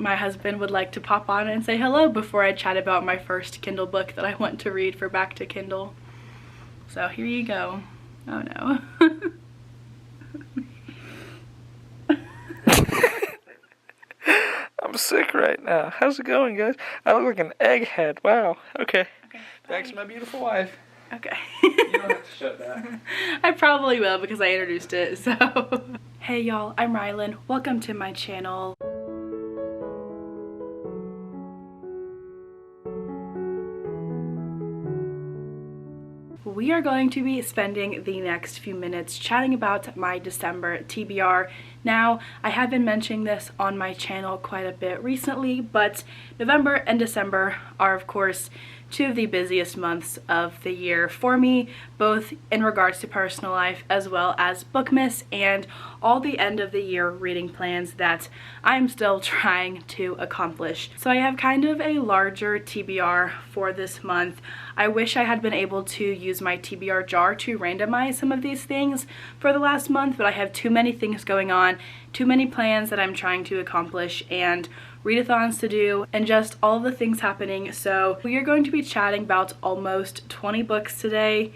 my husband would like to pop on and say hello before I chat about my first Kindle book that I want to read for Back to Kindle. So here you go. Oh no. I'm sick right now. How's it going, guys? I look like an egghead. Wow. Okay. Back to my beautiful wife. Okay. You don't have to shut that. I probably will because I introduced it, so. Hey y'all, I'm Rylan. Welcome to my channel. We are going to be spending the next few minutes chatting about my December TBR. Now, I have been mentioning this on my channel quite a bit recently, but November and December are, of course, two of the busiest months of the year for me, both in regards to personal life as well as bookmas and all the end of the year reading plans that I'm still trying to accomplish. So I have kind of a larger TBR for this month. I wish I had been able to use my TBR jar to randomize some of these things for the last month, but I have too many things going on, too many plans that I'm trying to accomplish, and readathons to do, and just all of the things happening. So we are going to be chatting about almost 20 books today.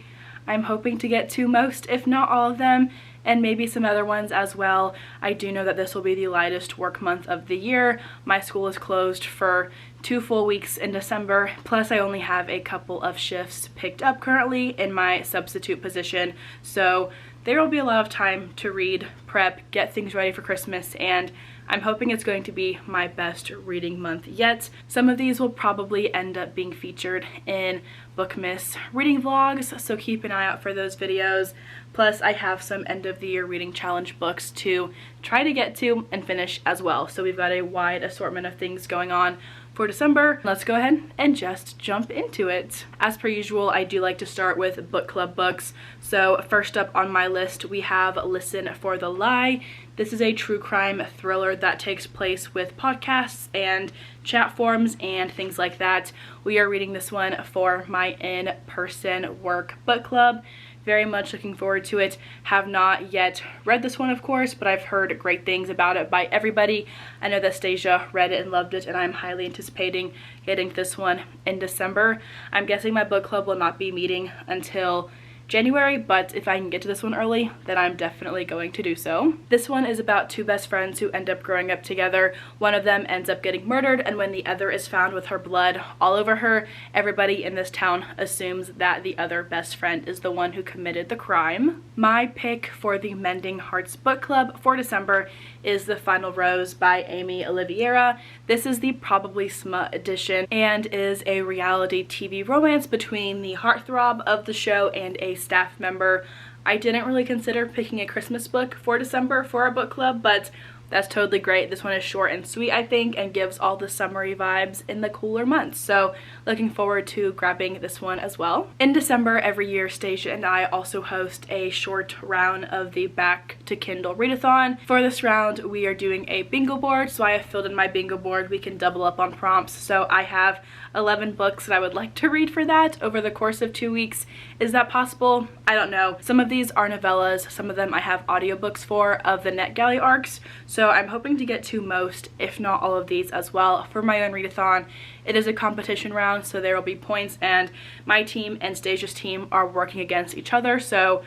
I'm hoping to get to most, if not all of them, and maybe some other ones as well. I do know that this will be the lightest work month of the year. My school is closed for 2 full weeks in December, plus I only have a couple of shifts picked up currently in my substitute position. So there will be a lot of time to read, prep, get things ready for Christmas, and I'm hoping it's going to be my best reading month yet. Some of these will probably end up being featured in bookmas reading vlogs, so keep an eye out for those videos. Plus, I have some end of the year reading challenge books to try to get to and finish as well. So we've got a wide assortment of things going on for December. Let's go ahead and just jump into it. As per usual, I do like to start with book club books. So first up on my list, we have Listen for the Lie. This is a true crime thriller that takes place with podcasts and chat forums and things like that. We are reading this one for my in-person work book club. Very much looking forward to it. Have not yet read this one, of course, but I've heard great things about it by everybody. I know that Stasia read it and loved it, and I'm highly anticipating getting this one in December. I'm guessing my book club will not be meeting until January, but if I can get to this one early, then I'm definitely going to do so. This one is about two best friends who end up growing up together. One of them ends up getting murdered, and when the other is found with her blood all over her, everybody in this town assumes that the other best friend is the one who committed the crime. My pick for the Mending Hearts book club for December is The Final Rose by Amy Oliveira. This is the probably smut edition and is a reality TV romance between the heartthrob of the show and a staff member. I didn't really consider picking a Christmas book for December for our book club, but that's totally great. This one is short and sweet, I think, and gives all the summery vibes in the cooler months. So looking forward to grabbing this one as well. In December every year, Stasia and I also host a short round of the Back to Kindle Readathon. For this round, we are doing a bingo board. So I have filled in my bingo board. We can double up on prompts. So I have 11 books that I would like to read for that over the course of 2 weeks. Is that possible? I don't know. Some of these are novellas. Some of them I have audiobooks for of the NetGalley arcs. So I'm hoping to get to most, if not all of these as well for my own readathon. It is a competition round, so there will be points, and my team and Stasia's team are working against each other. So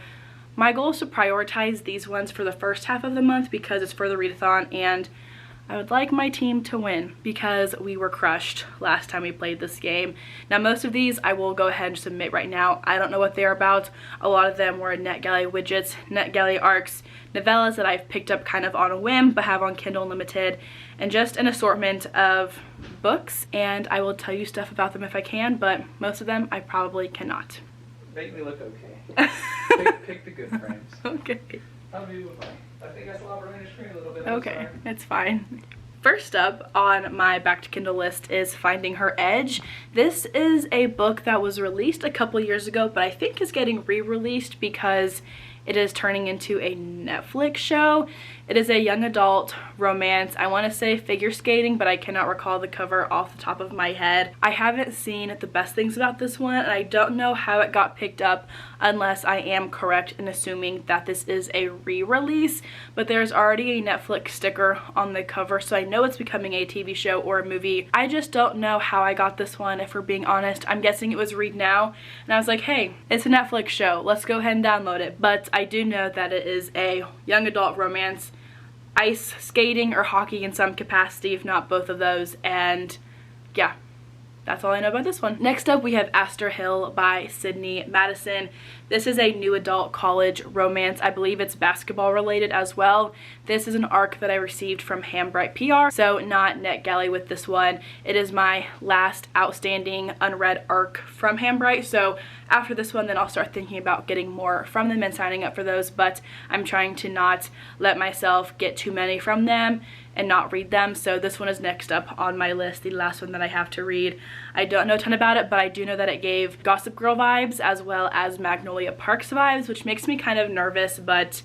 my goal is to prioritize these ones for the first half of the month because it's for the readathon, and I would like my team to win because we were crushed last time we played this game. Now, most of these I will go ahead and submit right now. I don't know what they're about. A lot of them were NetGalley widgets, NetGalley arcs, novellas that I've picked up kind of on a whim but have on Kindle Unlimited, and just an assortment of books. And I will tell you stuff about them if I can, but most of them I probably cannot. Make me look okay. pick the good frames. Okay. I'll be fine. I think I saw my screen a little bit. Okay, it's fine. First up on my Back to Kindle list is Finding Her Edge. This is a book that was released a couple years ago, but I think is getting re-released because it is turning into a Netflix show. It is a young adult romance. I want to say figure skating, but I cannot recall the cover off the top of my head. I haven't seen the best things about this one, and I don't know how it got picked up unless I am correct in assuming that this is a re-release, but there's already a Netflix sticker on the cover, so I know it's becoming a TV show or a movie. I just don't know how I got this one, if we're being honest. I'm guessing it was Read Now, and I was like, hey, it's a Netflix show, let's go ahead and download it. But I do know that it is a young adult romance, ice skating or hockey in some capacity, if not both of those, and yeah, that's all I know about this one. Next up, we have Astor Hill by Sydney Madison. This is a new adult college romance. I believe it's basketball related as well. This is an arc that I received from Hambright PR, so not NetGalley with this one. It is my last outstanding unread arc from Hambright, so after this one, then I'll start thinking about getting more from them and signing up for those, but I'm trying to not let myself get too many from them and not read them, so this one is next up on my list, the last one that I have to read. I don't know a ton about it, but I do know that it gave Gossip Girl vibes as well as Magnolia Parks vibes, which makes me kind of nervous, but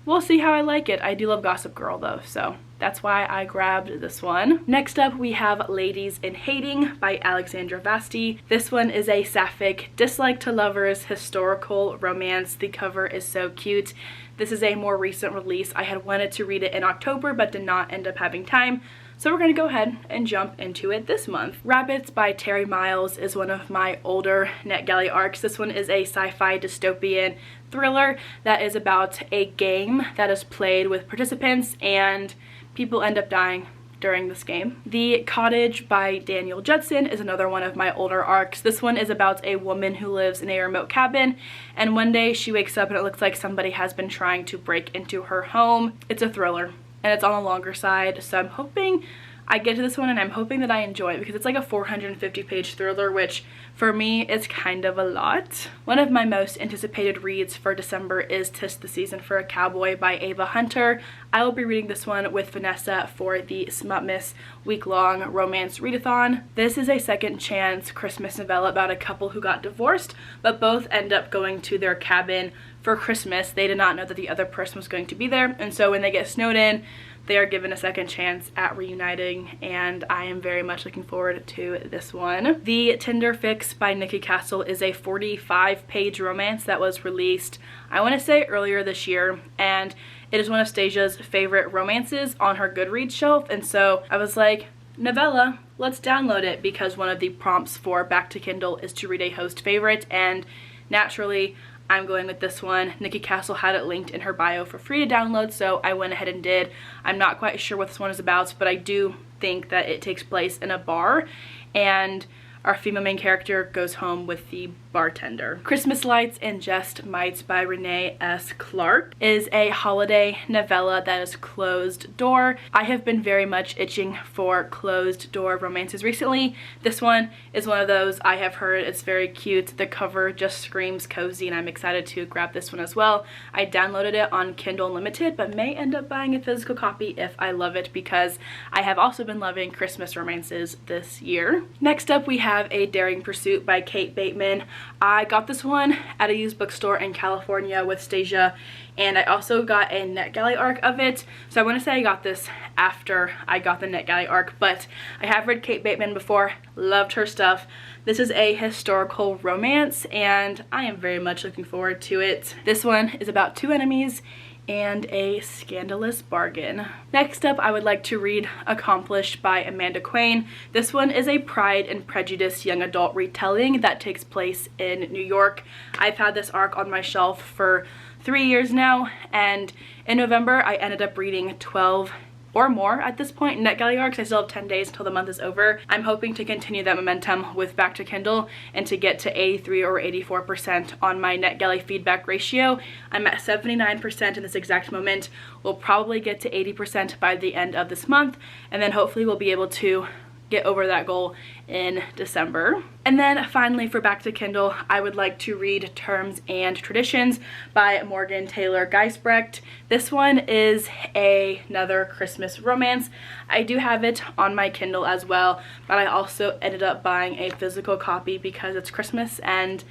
we'll see how I like it. I do love Gossip Girl though, so that's why I grabbed this one. Next up, we have Ladies in Hating by Alexandra Vasti. This one is a sapphic, dislike to lovers historical romance. The cover is so cute. This is a more recent release. I had wanted to read it in October but did not end up having time, so we're going to go ahead and jump into it this month. Rabbits by Terry Miles is one of my older NetGalley arcs. This one is a sci-fi dystopian thriller that is about a game that is played with participants and people end up dying during this game. The Cottage by Daniel Judson is another one of my older arcs. This one is about a woman who lives in a remote cabin, and one day she wakes up and it looks like somebody has been trying to break into her home. It's a thriller and it's on the longer side, so I'm hoping I get to this one and I'm hoping that I enjoy it because it's like a 450-page thriller, which for me is kind of a lot. One of my most anticipated reads for December is 'Tis the Season for a Cowboy by Ava Hunter. I will be reading this one with Vanessa for the Smutmas week-long romance readathon. This is a second chance Christmas novella about a couple who got divorced, but both end up going to their cabin for Christmas. They did not know that the other person was going to be there, and so when they get snowed in, they are given a second chance at reuniting, and I am very much looking forward to this one. The Tinder Fix by Nikki Castle is a 45-page romance that was released, I want to say earlier this year, and it is one of Stasia's favorite romances on her Goodreads shelf, and so I was like, novella, let's download it, because one of the prompts for Back to Kindle is to read a host favorite, and naturally I'm going with this one. Nikki Castle had it linked in her bio for free to download, so I went ahead and did. I'm not quite sure what this one is about, but I do think that it takes place in a bar, and our female main character goes home with the bartender. Christmas Lights and Just Mites by Renee S. Clark is a holiday novella that is closed door. I have been very much itching for closed door romances recently. This one is one of those. I have heard it's very cute. The cover just screams cozy, and I'm excited to grab this one as well. I downloaded it on Kindle Unlimited, but may end up buying a physical copy if I love it, because I have also been loving Christmas romances this year. Next up, we have A Daring Pursuit by Kate Bateman. I got this one at a used bookstore in California with Stasia, and I also got a NetGalley arc of it, so I want to say I got this after I got the NetGalley arc, but I have read Kate Bateman before, loved her stuff. This is a historical romance, and I am very much looking forward to it. This one is about two enemies and a scandalous bargain. Next up, I would like to read Accomplished by Amanda Quain. This one is a Pride and Prejudice young adult retelling that takes place in New York. I've had this arc on my shelf for 3 years now, and in November I ended up reading 12 or more at this point in NetGalley arcs. I still have 10 days until the month is over. I'm hoping to continue that momentum with Back to Kindle and to get to 83 or 84% on my NetGalley feedback ratio. I'm at 79% in this exact moment. We'll probably get to 80% by the end of this month, and then hopefully we'll be able to get over that goal in December. And then finally, for Back to Kindle, I would like to read Terms and Traditions by Morgan Taylor Geisbrecht. This one is another Christmas romance. I do have it on my Kindle as well, but I also ended up buying a physical copy because it's Christmas and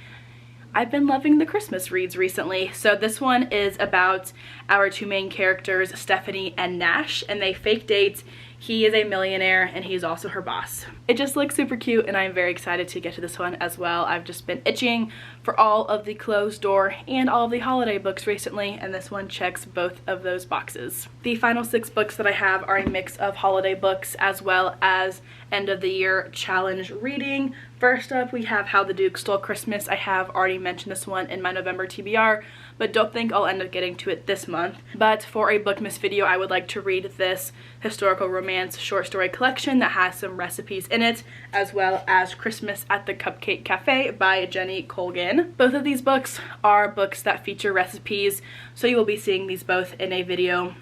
I've been loving the Christmas reads recently. So this one is about our two main characters, Stephanie and Nash, and they fake date. He is a millionaire and he's also her boss. It just looks super cute and I'm very excited to get to this one as well. I've just been itching for all of the closed door and all of the holiday books recently, and this one checks both of those boxes. The final 6 books that I have are a mix of holiday books as well as end of the year challenge reading. First up, we have How the Duke Stole Christmas. I have already mentioned this one in my November TBR, but don't think I'll end up getting to it this month. But for a bookmas video, I would like to read this historical romance short story collection that has some recipes in it, as well as Christmas at the Cupcake Cafe by Jenny Colgan. Both of these books are books that feature recipes, so you will be seeing these both in a video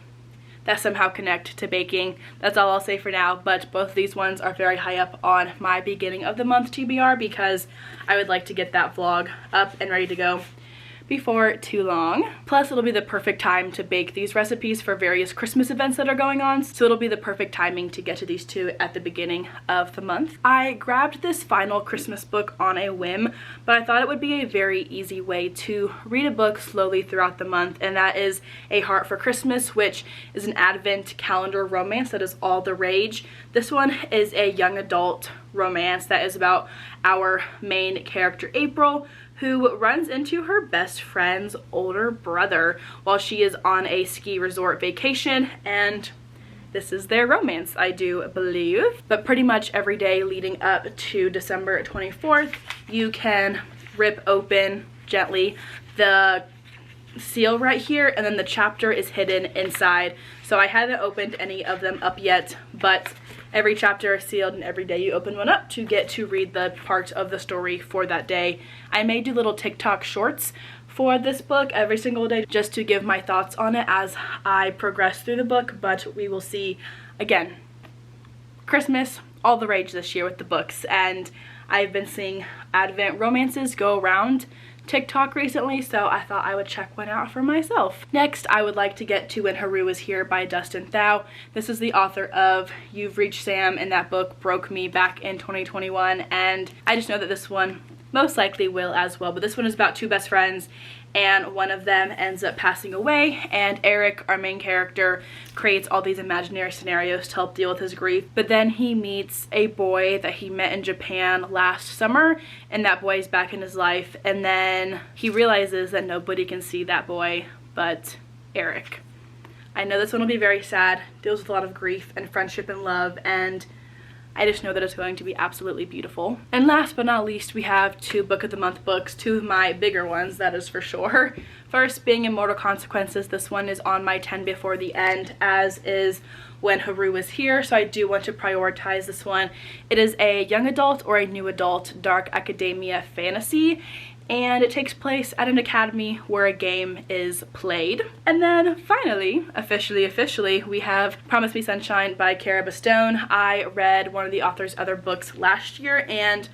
that somehow connect to baking. That's all I'll say for now, but both of these ones are very high up on my beginning of the month TBR because I would like to get that vlog up and ready to go before too long. Plus, it'll be the perfect time to bake these recipes for various Christmas events that are going on, so it'll be the perfect timing to get to these two at the beginning of the month. I grabbed this final Christmas book on a whim, but I thought it would be a very easy way to read a book slowly throughout the month, and that is A Heart for Christmas, which is an advent calendar romance that is all the rage. This one is a young adult romance that is about our main character, April, who runs into her best friend's older brother while she is on a ski resort vacation, and this is their romance, I do believe. But pretty much every day leading up to December 24th, you can rip open gently the seal right here, and then the chapter is hidden inside. So I haven't opened any of them up yet, but every chapter is sealed and every day you open one up to get to read the part of the story for that day. I may do little TikTok shorts for this book every single day just to give my thoughts on it as I progress through the book, but we will see. Again, Christmas, all the rage this year with the books, and I've been seeing Advent romances go around TikTok recently, so I thought I would check one out for myself. Next, I would like to get to When Haru Was Here by Dustin Thau. This is the author of You've Reached Sam, and that book broke me back in 2021, and I just know that this one most likely will as well. But this one is about two best friends, and one of them ends up passing away, and Eric, our main character, creates all these imaginary scenarios to help deal with his grief. But then he meets a boy that he met in Japan last summer, and that boy is back in his life, and then he realizes that nobody can see that boy but Eric. I know this one will be very sad, deals with a lot of grief and friendship and love, and I just know that it's going to be absolutely beautiful. And last but not least, we have 2 Book of the Month books, 2 of my bigger ones, that is for sure. First being Immortal Consequences. This one is on my 10 before the end, as is When Haru Was Here, so I do want to prioritize this one. It is a young adult or a new adult dark academia fantasy, and it takes place at an academy where a game is played. And then finally, officially, we have Promise Me Sunshine by Cara Bastone. I read one of the author's other books last year and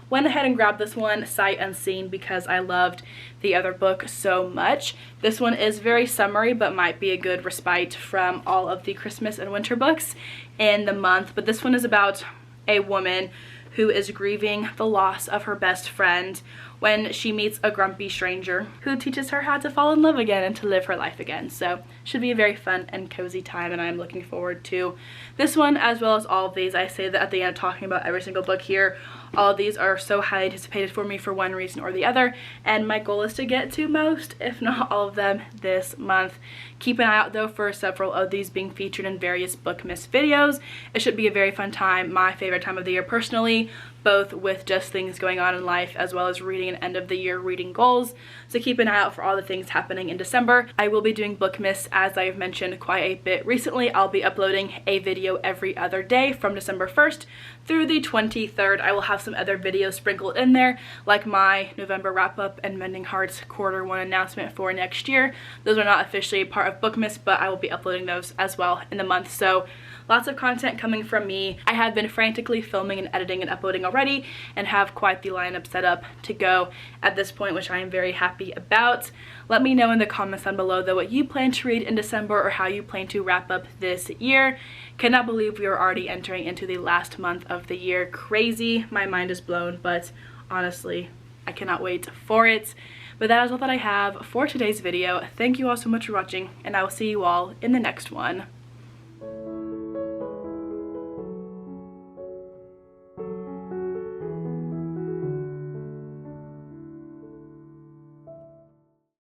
went ahead and grabbed this one sight unseen because I loved the other book so much. This one is very summery but might be a good respite from all of the Christmas and winter books in the month. But this one is about a woman who is grieving the loss of her best friend when she meets a grumpy stranger who teaches her how to fall in love again and to live her life again. So should be a very fun and cozy time, and I'm looking forward to this one as well as all of these. I say that at the end of talking about every single book here. All of these are so highly anticipated for me for one reason or the other, and my goal is to get to most, if not all of them, this month. Keep an eye out though for several of these being featured in various bookmas videos. It should be a very fun time, my favorite time of the year personally, both with just things going on in life as well as reading and end of the year reading goals. So keep an eye out for all the things happening in December. I will be doing bookmas, as I've mentioned quite a bit recently. I'll be uploading a video every other day from December 1st through the 23rd. I will have some other videos sprinkled in there, like my November wrap up and Mending Hearts Q1 announcement for next year. Those are not officially part of bookmas, but I will be uploading those as well in the month. So lots of content coming from me. I have been frantically filming and editing and uploading already and have quite the lineup set up to go at this point, which I am very happy about. Let me know in the comments down below though what you plan to read in December or how you plan to wrap up this year. Cannot believe we are already entering into the last month of the year. Crazy. My mind is blown, but honestly, I cannot wait for it. But that is all that I have for today's video. Thank you all so much for watching, and I will see you all in the next one.